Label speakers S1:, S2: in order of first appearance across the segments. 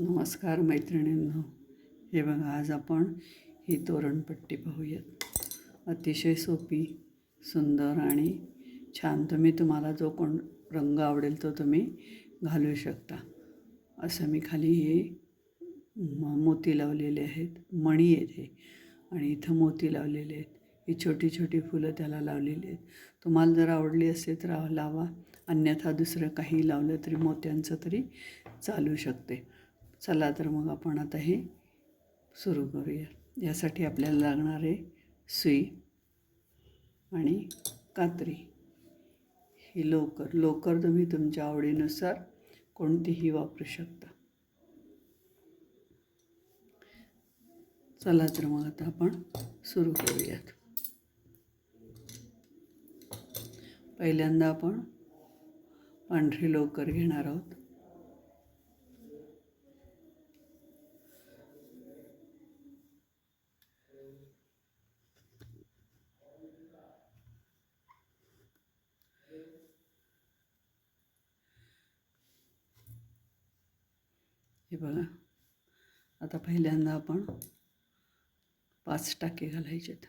S1: नमस्कार मैत्रिणींनो. हे बघा, आज आपण ही तोरणपट्टी पाहूयात. अतिशय सोपी, सुंदर आणि छान. तुम्हाला जो कोण रंग आवडेल तो तुम्ही घालू शकता. असं मी खाली हे मोती लावलेले आहेत, मणी आहेत हे, आणि इथं मोती लावलेले आहेत. ही छोटी छोटी फुलं त्याला लावलेली आहेत. तुम्हाला जर आवडली असेल तर लावा, अन्यथा दुसरं काही लावलं तरी मोत्यांचं तरी चालू शकते. चला तर मग आपण आता हे सुरू करूया. यासाठी आपल्याला लागणार आहे सुई आणि कात्री. ही लोकर तुम्ही तुमच्या आवडीनुसार कोणतीही वापरू शकता. चला तर मग आता आपण सुरू करूयात. पहिल्यांदा आपण पांढरी लोकर घेणार आहोत. हे बघा, आता पहिल्यांदा आपण 5 टाके घालायचेत.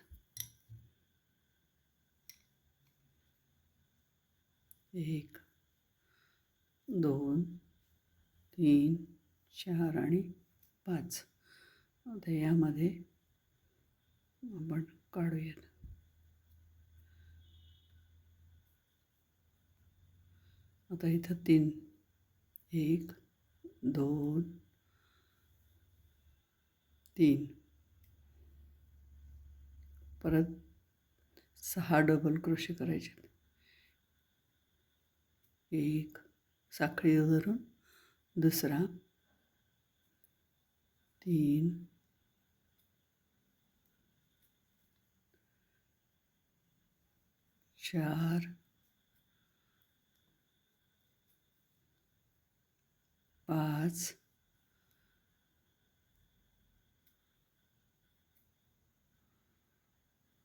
S1: 1 2 3 4 आणि 5. आता यामध्ये आपण काढूयात. आता इथं 3, 1 2 3, परत 6 डबल क्रोशे करायचे. 1 साखळी धरून दुसरा, 3 4 5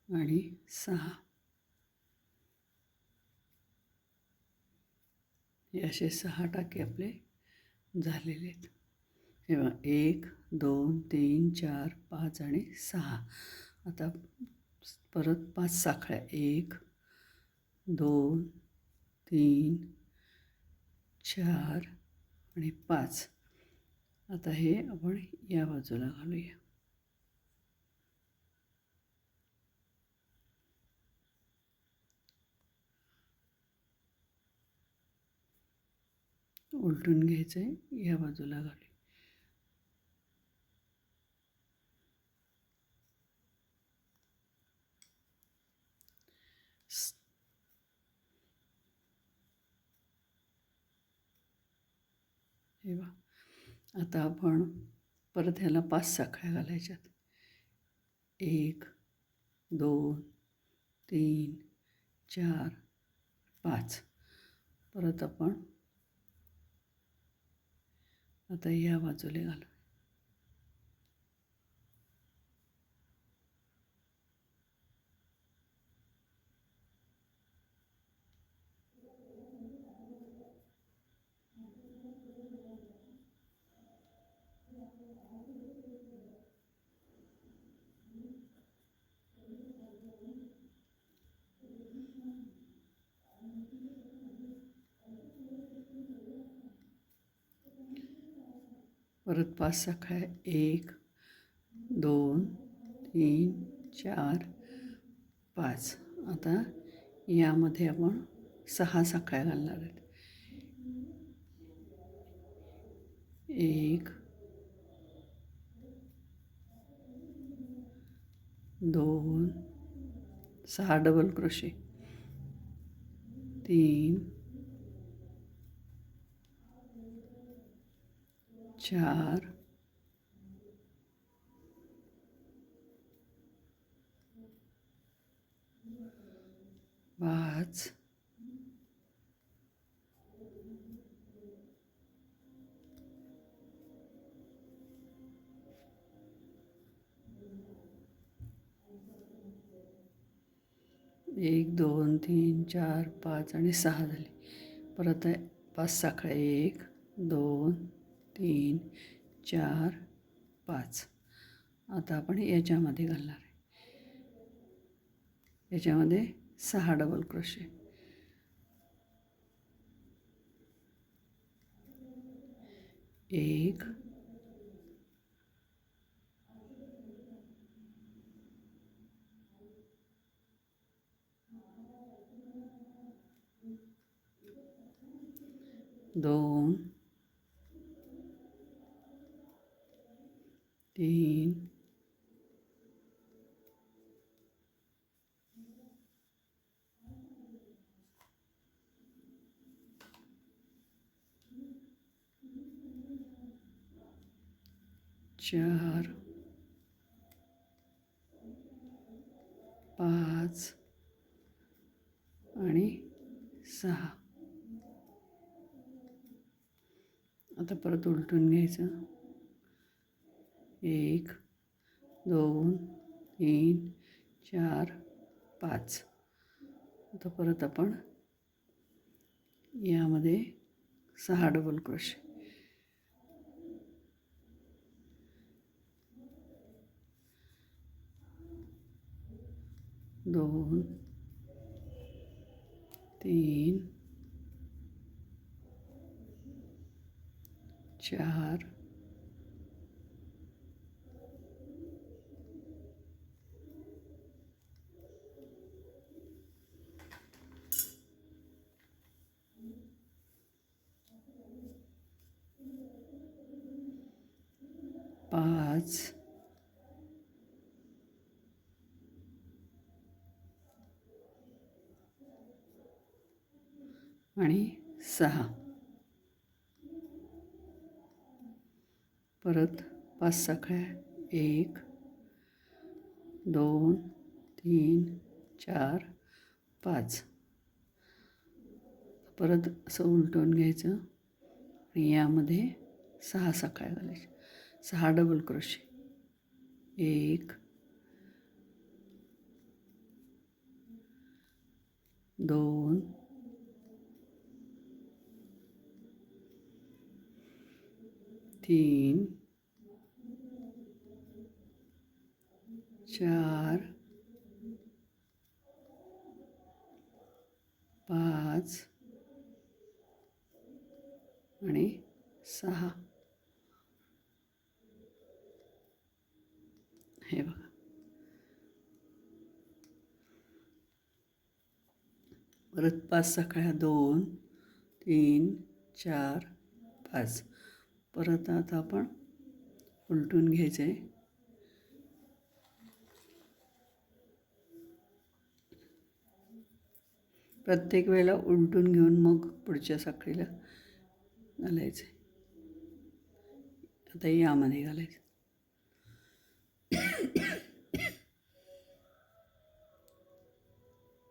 S1: आणि 6. हे असे 6 टाके आपले झालेले आहेत. हे बघा, 1 2 3 4 5 आणि 6. आता परत 5 साखळ्या. 1 2 3 4 आणि 5. आता हे आपण या बाजूला घालूया. उलटून घ्यायचं आहे, या बाजूला घालूया. हे बघा, आता आपण परत ह्याला 5 साखळ्या घालायच्यात. 1 2 3 4 5. परत आपण आता या बाजूला घालू. परत 5 साखळ्या. 1 2 3 4 5. आता यामध्ये आपण 6 साखळ्या घालणार आहेत. 1 2 6 डबल क्रोशे. 3 4 5 1 2 3 4 5 आणि 6 झाले. परत 5 साखळ्या. 1 2 3 4 5. आता आपण याच्यामध्ये घालणार आहे. याच्यामध्ये 6 डबल क्रोशे. 1 2 3 4 5 आणि 6. आता परत उलटून घ्यायचं. 1 2 3 4 5. आता परत आपण यामध्ये 6 डबल क्रोशे. 2 3 4 5 आणि 6. परत 5 साखळ्या. 1 2 3 4 5. परत असं उलटून घ्यायचं आणि यामध्ये 6 साखळ्या घालायच्या. 6 डबल क्रोशे. 1 2 3 4 5 आणि 6. हे बघा. परत 5 साखळ्या. 2 3 4 5. परत आता आपण उलटून घ्यायचं आहे. प्रत्येक वेळेला उलटून घेऊन मग पुढच्या साखळीला घालायचं आहे. आता यामध्ये घालायचं.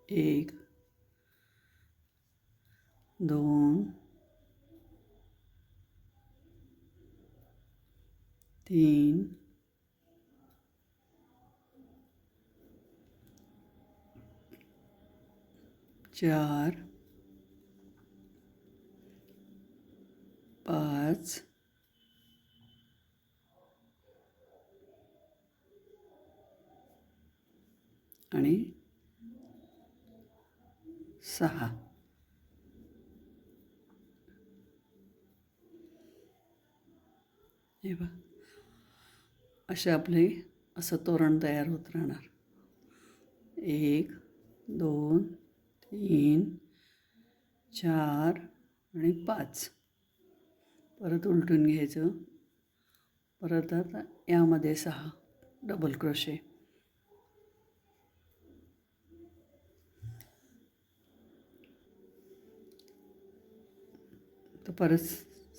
S1: 1 2 3 4 5 आणि 6. हे बघा. असे आपले असं तोरण तयार होत राहणार. 1 2 3 4 आणि 5. परत उलटून घ्यायचं. परत आता यामध्ये 6 डबल क्रोशे. तर परत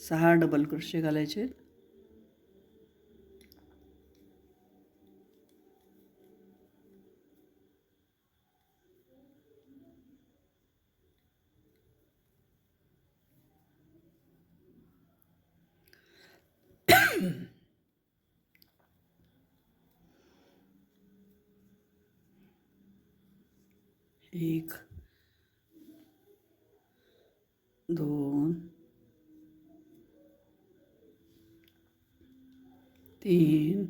S1: 6 डबल क्रोशे घालायचे. एक 2 3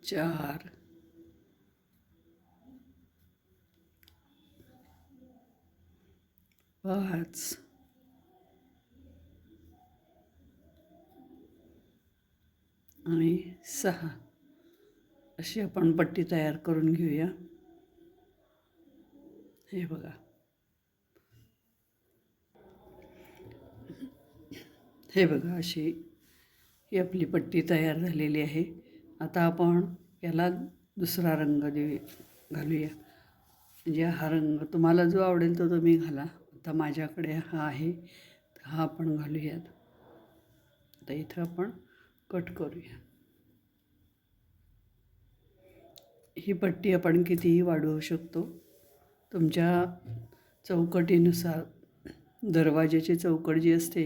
S1: 4 5 आणि 6 अशी आपण पट्टी तयार करून घेऊया. हे बघा, हे बघा, अशी ही आपली पट्टी तयार झालेली आहे. आता आपण याला दुसरा रंग घालूया. म्हणजे हा रंग तुम्हाला जो आवडेल तो तुम्ही घाला. आता माझ्याकडे हा आहे, तर हा आपण घालूयात. आता इथं आपण कट करूया. ही पट्टी आपण कितीही वाढवू शकतो. तुमच्या चौकटीनुसार, दरवाजाची चौकट जी असते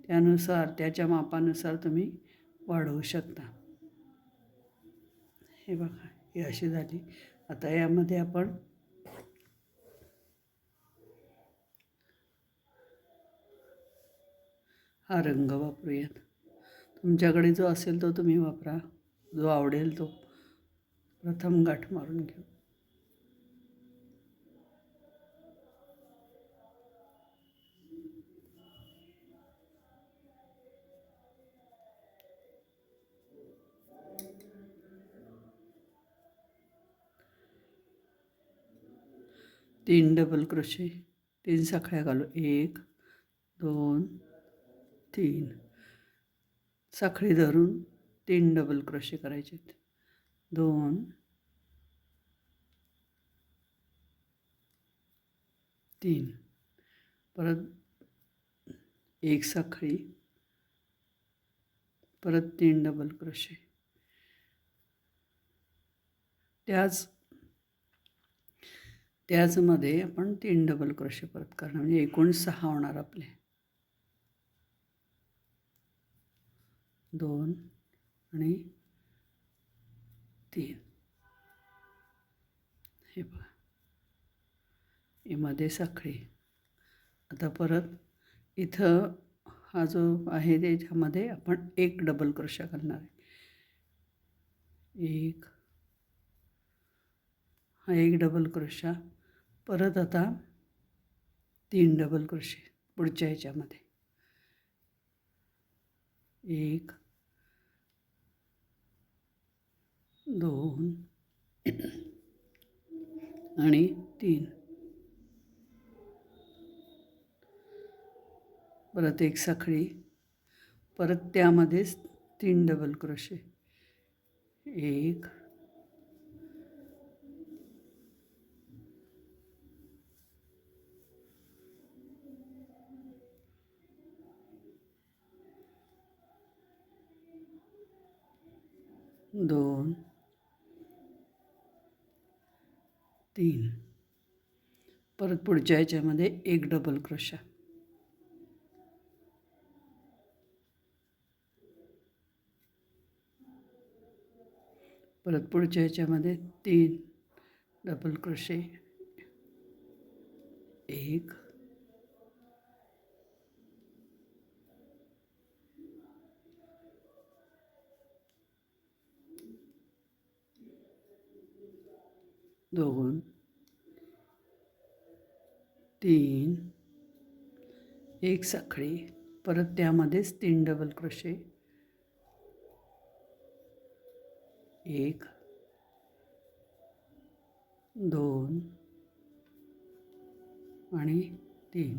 S1: त्यानुसार, त्याच्या मापानुसार तुम्ही वाढवू शकता. हे बघा, ही अशी झाली. आता यामध्ये आपण हा रंग वापरूयात. तुमच्याकडे जो असेल तो तुम्ही वापरा, जो आवडेल तो. प्रथम गाठ मारून घेऊ. तीन डबल क्रोशे, 3 साखळ्या घालू. 1 2 3 साखळी धरून 3 डबल क्रोशे करायचे. 2 3 परत 1 साखळी, परत 3 डबल क्रोशे. त्याचमध्ये आपण 3 डबल क्रोशे परत करणार, म्हणजे एकूण 6 होणार आपले. 2 आणि 3. हे बघा, यामध्ये साखळी. आता परत इथं हा जो आहे त्याच्यामध्ये आपण 1 डबल क्रोशा घालणार आहे. 1 हा 1 डबल क्रोशा. परत आता 3 डबल क्रोशे पुढच्या ह्याच्यामध्ये. 1 2 आणि 3. परत 1 साखळी, परत त्यामध्येच 3 डबल क्रोशे. 1 2 3. परत पुढच्या ह्याच्यामध्ये 1 डबल क्रोशा. परत पुढच्या ह्याच्यामध्ये 3 डबल क्रोशे. 1 2 3 1 साखळी, परत त्यामध्येच 3 डबल क्रोशे. 1 2 आणि 3.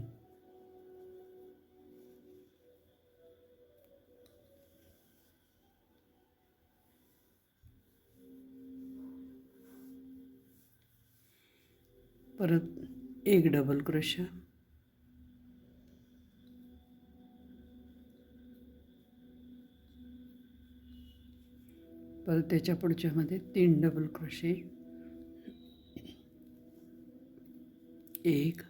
S1: परत 1 डबल क्रोशा. परत त्याच्या पुढच्यामध्ये 3 डबल क्रोशे. 1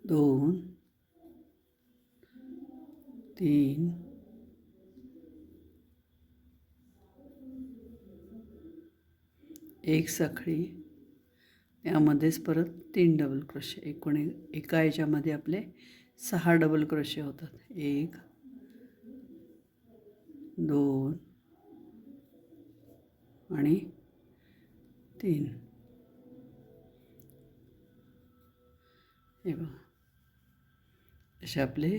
S1: 2 3 1 साखळी, त्यामध्येच परत 3 डबल क्रोशे. एकूण एका याच्यामध्ये आपले 6 डबल क्रोशे होतात. 1 2 आणि 3. हे बघा, असे आपले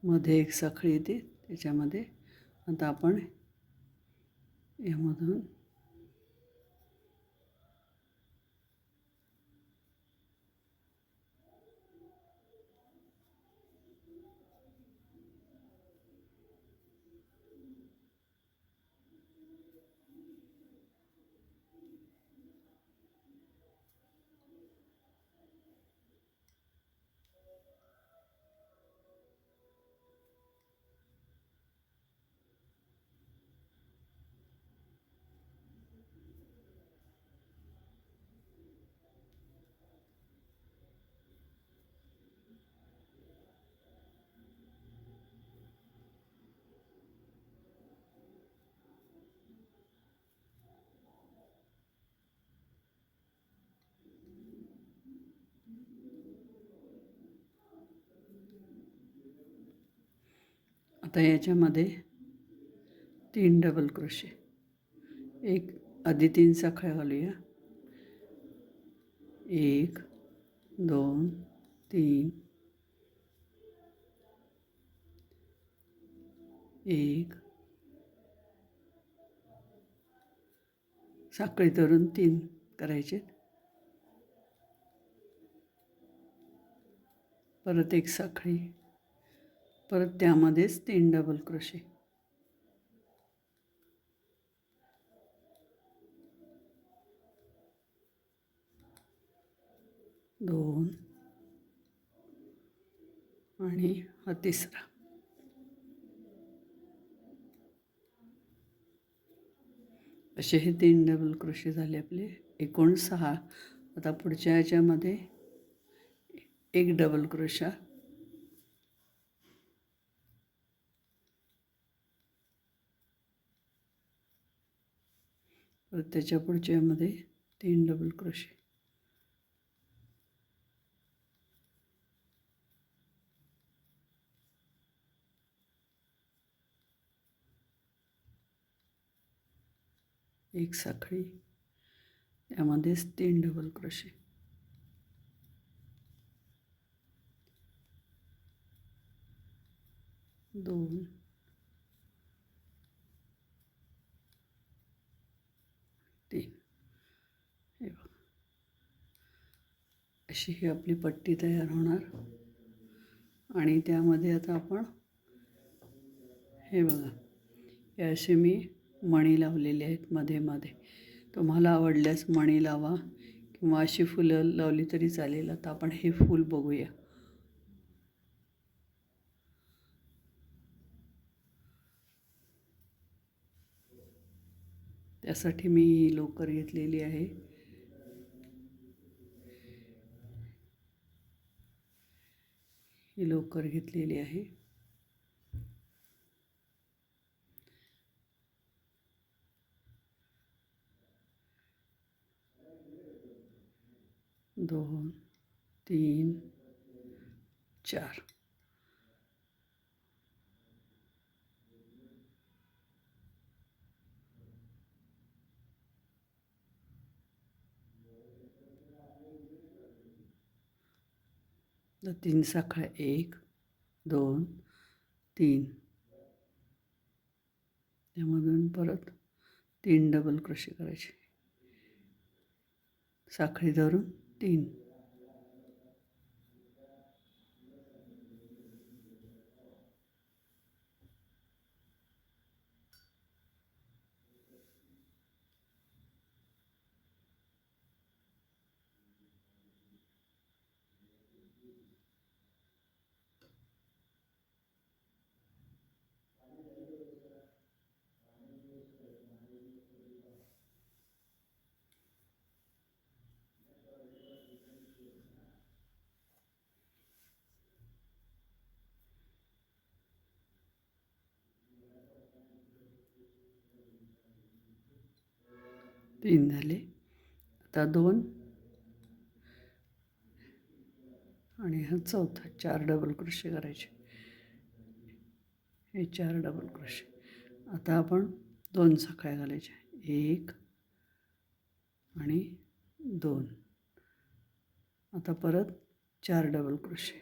S1: मध्ये एक साखळी येते. त्याच्यामध्ये आता आपण यामधून आता याच्यामध्ये 3 डबल क्रोशे. एक आधी 3 साखळ्या घालूया. 1 2 3 1 साखळी धरून 3 करायचे. परत एक साखळी, परत त्यामध्येच 3 डबल क्रोशे. 2 आणि हा तिसरा. असे हे 3 डबल क्रोशे झाले आपले. एकूण 6. आता पुढच्या ह्याच्यामध्ये एक डबल क्रोशा, परत त्याच्या पुढच्यामध्ये 3 डबल क्रोशे. एक साखळी, त्यामध्येच 3 डबल क्रोशे. 2 3. हे बघा, अशी ही आपली पट्टी तयार होणार. आणि त्यामध्ये आता आपण हे बघा, हे असे मी मणी लावलेले आहेत मध्ये मध्ये. तुम्हाला आवडल्यास मणी लावा किंवा अशी फुलं लावली तरी चालेल. आता आपण हे फूल बघूया. त्यासाठी मी ही लोकर घेतलेली आहे. ही लोकर घेतलेली आहे. दोन 3 4. तर 3 साखळ्या. 1 2 3. त्यामधून परत 3 डबल क्रोशे करायचे. साखळी धरून 3. झाले. आता 2 आणि हा चौथा, 4 डबल क्रोशे करायचे. हे 4 डबल क्रोशे. आता आपण 2 साखळ्या घालायच्या. 1 आणि 2. आता परत 4 डबल क्रोशे.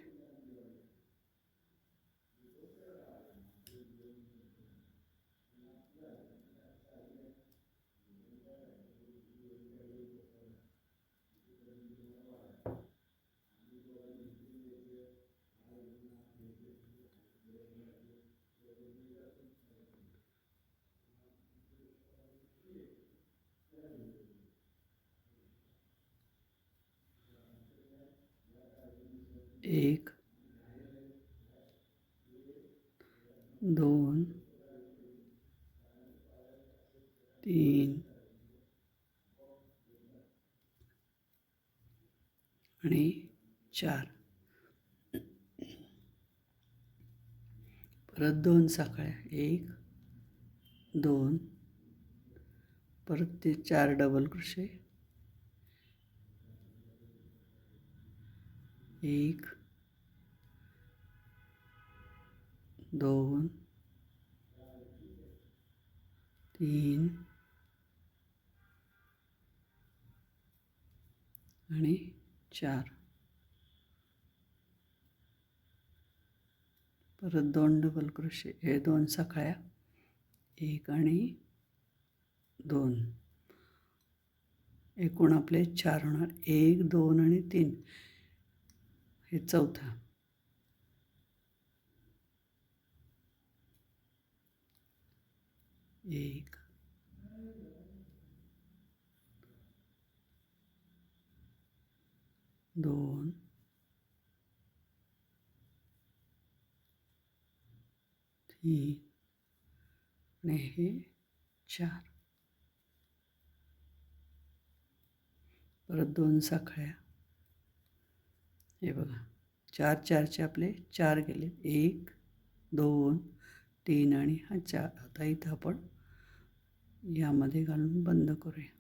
S1: एक, 2, 3 आणि 4. परत 2 साखळ्या. 1, 2, परत ते 4 डबल क्रोशे. 1, 2, 3 आणि 4. परत 2 डबल क्रोशे. हे 2 साखळ्या. 1 आणि 2. एकूण आपले 4 होणार. 1, 2 आणि 3. हे चौथा. 1, 2, 3 आणि हे 4. परत 2 साखळ्या. हे बघा, 4 4चे आपले 4 गेले. 1, 2, 3 आणि हा 4. आता इथं आपण यामध्ये घालून बंद करूया.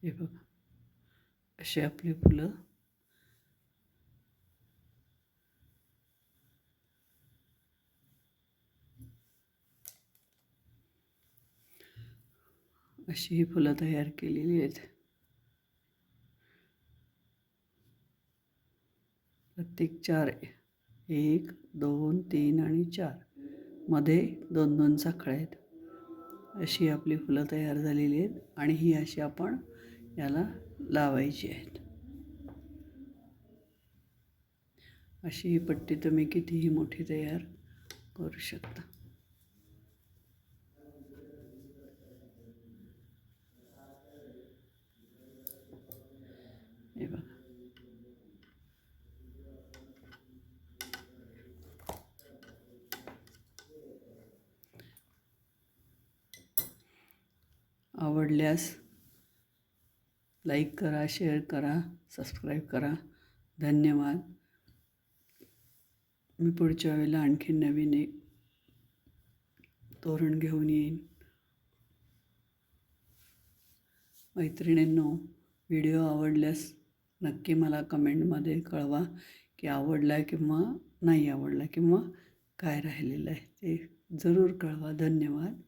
S1: हे बघा, अशी आपली फुलं अशी ही फुलं तयार केलेली आहेत. प्रत्येक 4, 1, 2, 3 आणि 4 मध्ये 2 2 साखळ्या आहेत. अशी आपली फुलं तयार झालेली आहेत आणि ही अशी आपण याला लावायची आहेत. अशी ही पट्टी तुम्ही कितीही मोठी तयार करू शकता. हे बघा, आवडल्यास लाईक करा, शेअर करा, सबस्क्राईब करा. धन्यवाद. मी पुढच्या वेळेला आणखी नवीन एक तोरण घेऊन येईन. मैत्रिणींनो, व्हिडिओ आवडल्यास नक्की मला कमेंटमध्ये कळवा की आवडला किंवा नाही आवडला किंवा काय राहिलेलं आहे ते जरूर कळवा. धन्यवाद.